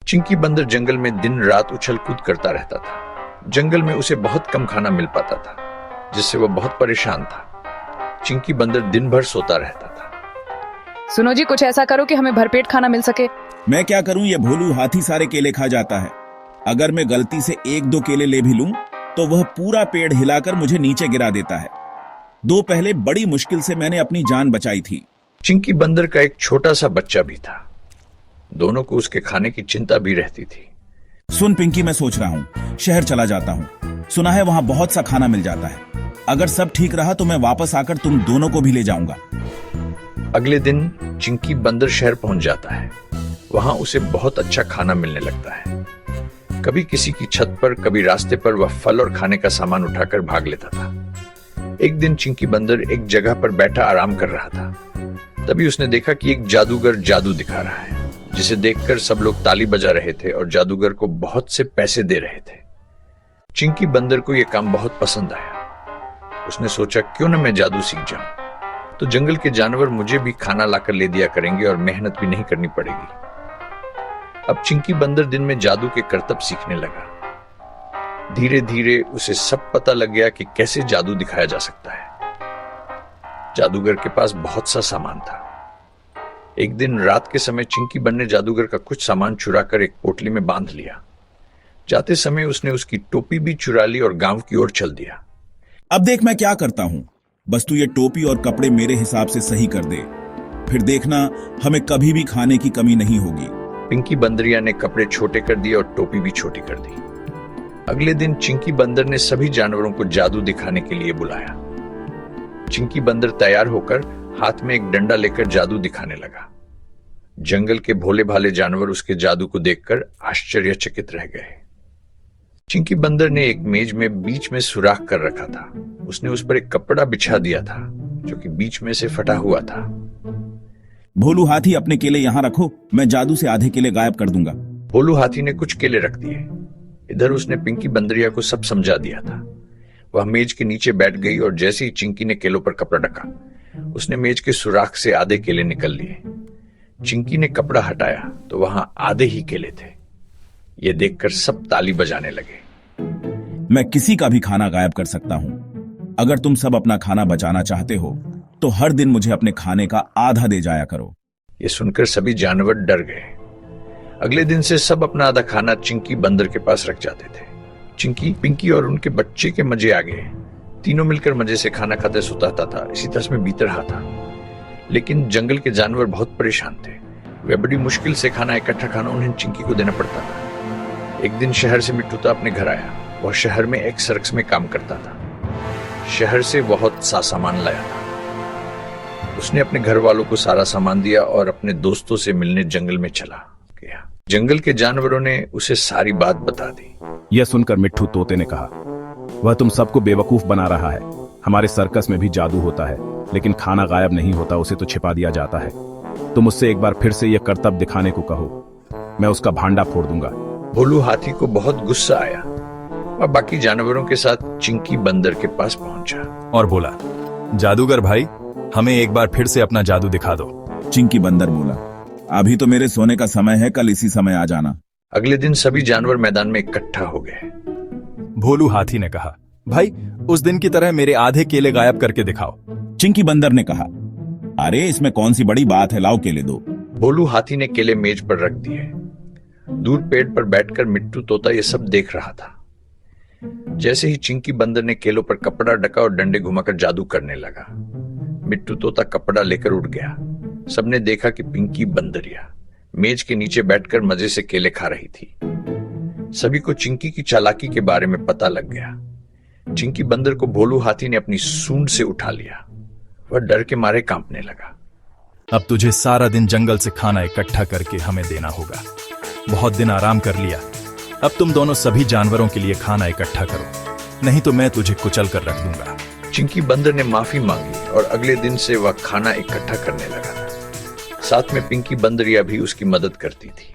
चिंकी बंदर जंगल में दिन रात उछल कूद करता रहता था। जंगल में उसे बहुत कम खाना मिल पाता था, जिससे वह बहुत परेशान था। चिंकी बंदर दिन भर सोता रहता था। सुनो जी, कुछ ऐसा करो कि हमें भरपेट खाना मिल सके। मैं क्या करूं, ये भोलू हाथी सारे केले खा जाता है। अगर मैं गलती से 1-2 केले ले भी लूं तो वह पूरा पेड़ हिलाकर मुझे नीचे गिरा देता है। दो पहले बड़ी मुश्किल से मैंने अपनी जान बचाई थी। चिंकी बंदर का एक छोटा सा बच्चा भी था। दोनों को उसके खाने की चिंता भी रहती थी। सुन पिंकी, मैं सोच रहा हूँ शहर चला जाता हूँ। सुना है वहां बहुत सा खाना मिल जाता है। अगर सब ठीक रहा तो मैं वापस आकर तुम दोनों को भी ले जाऊंगा। अगले दिन चिंकी बंदर शहर पहुंच जाता है। वहां उसे बहुत अच्छा खाना मिलने लगता है। कभी किसी की छत पर, कभी रास्ते पर वह फल और खाने का सामान उठाकर भाग लेता था। एक दिन चिंकी बंदर एक जगह पर बैठा आराम कर रहा था। तभी उसने देखा कि एक जादूगर जादू दिखा रहा है, जिसे देखकर सब लोग ताली बजा रहे थे और जादूगर को बहुत से पैसे दे रहे थे। चिंकी बंदर को यह काम बहुत पसंद आया। उसने सोचा, क्यों न मैं जादू सीख जाऊं, तो जंगल के जानवर मुझे भी खाना लाकर ले दिया करेंगे और मेहनत भी नहीं करनी पड़ेगी। अब चिंकी बंदर दिन में जादू के करतब सीखने लगा। धीरे धीरे उसे सब पता लग गया कि कैसे जादू दिखाया जा सकता है। जादूगर के पास बहुत सा सामान था। एक दिन रात के समय चिंकी बंदर ने जादूगर का कुछ सामान चुराकर एक पोटली में बांध लिया। जाते समय उसने उसकी टोपी भी चुरा ली और गांव की ओर चल दिया। अब देख मैं क्या करता हूँ, बस तू ये टोपी और कपड़े मेरे हिसाब से सही कर दे, फिर देखना हमें कभी भी खाने की कमी नहीं होगी। पिंकी बंदरिया ने कपड़े छोटे कर दिए और टोपी भी छोटी कर दी। अगले दिन चिंकी बंदर ने सभी जानवरों को जादू दिखाने के लिए बुलाया। चिंकी बंदर तैयार होकर हाथ में एक डंडा लेकर जादू दिखाने लगा। जंगल के भोले भाले जानवर उसके जादू को देखकर आश्चर्यचकित रह गए। चिंकी बंदर ने एक मेज में बीच में सुराख कर रखा था। उसने उस पर एक कपड़ा बिछा दिया था, जो कि बीच में से फटा हुआ था। भोलू हाथी, अपने केले यहाँ रखो, मैं जादू से आधे केले गायब कर दूंगा। भोलू हाथी ने कुछ केले रख दिए। इधर उसने पिंकी बंदरिया को सब समझा दिया था। वह मेज के नीचे बैठ गई और जैसे ही चिंकी ने केलों पर कपड़ा ढका, उसने मेज के सुराख से आधे केले निकल लिए। चिंकी ने कपड़ा हटाया तो वहां आधे ही केले थे। यह देखकर सब ताली बजाने लगे। मैं किसी का भी खाना गायब कर सकता हूँ। अगर तुम सब अपना खाना बचाना चाहते हो तो हर दिन मुझे अपने खाने का आधा दे जाया करो। यह सुनकर सभी जानवर डर गए। अगले दिन से सब अपना आधा खाना चिंकी बंदर के पास रख जाते थे। चिंकी, पिंकी और उनके बच्चे के मजे आ गए। तीनों मिलकर मजे से खाना खाते सुताता था। इसी तरह में बीत रहा था। लेकिन जंगल के जानवर बहुत परेशान थे। वे बड़ी मुश्किल से खाना इकट्ठा खाना उन्हें चिंकी को देना पड़ता था। एक दिन शहर से मिट्टूता अपने घर आया। वह शहर में एक सर्कस में काम करता था। शहर से बहुत सा सामान लाया था। उसने अपने घर वालों को सारा सामान दिया और अपने दोस्तों से मिलने जंगल में चला गया। जंगल के जानवरों ने उसे सारी बात बता दी। यह सुनकर मिट्ठू तोते ने कहा, वह तुम सबको बेवकूफ बना रहा है। हमारे सर्कस में भी जादू होता है, लेकिन खाना गायब नहीं होता, उसे तो छिपा दिया जाता है। तुम उससे एक बार फिर से यह करतब दिखाने को कहो, मैं उसका भांडा फोड़ दूंगा। भोलू हाथी को बहुत गुस्सा आया। वह बाकी जानवरों के साथ चिंकी बंदर के पास पहुंचा और बोला, जादूगर भाई, हमें एक बार फिर से अपना जादू दिखा दो। चिंकी बंदर बोला, अभी तो मेरे सोने का समय है, कल इसी समय आ जाना। अगले दिन सभी जानवर मैदान में इकट्ठा हो गए। भोलू हाथी ने कहा, भाई उस दिन की तरह मेरे आधे केले गायब करके दिखाओ। चिंकी बंदर ने कहा, अरे इसमें कौन सी बड़ी बात है, लाओ केले दो। भोलू हाथी ने केले मेज पर रख दिए। दूर पेड़ पर बैठकर मिट्टू तोता ये सब देख रहा था। जैसे ही चिंकी बंदर ने केलों पर कपड़ा ढका और डंडे घुमाकर जादू करने लगा, मिट्टू तोता कपड़ा लेकर उड़ गया। सबने देखा कि पिंकी बंदरिया मेज के नीचे बैठकर मजे से केले खा रही थी। सभी को चिंकी की चालाकी के बारे में पता लग गया। चिंकी बंदर को भोलू हाथी ने अपनी सूंड से उठा लिया। वह डर के मारे कांपने लगा। अब तुझे सारा दिन जंगल से खाना इकट्ठा करके हमें देना होगा। बहुत दिन आराम कर लिया, अब तुम दोनों सभी जानवरों के लिए खाना इकट्ठा करो, नहीं तो मैं तुझे कुचल कर रख दूंगा। चिंकी बंदर ने माफी मांगी और अगले दिन से वह खाना इकट्ठा करने लगा। साथ में पिंकी बंदरिया भी उसकी मदद करती थी।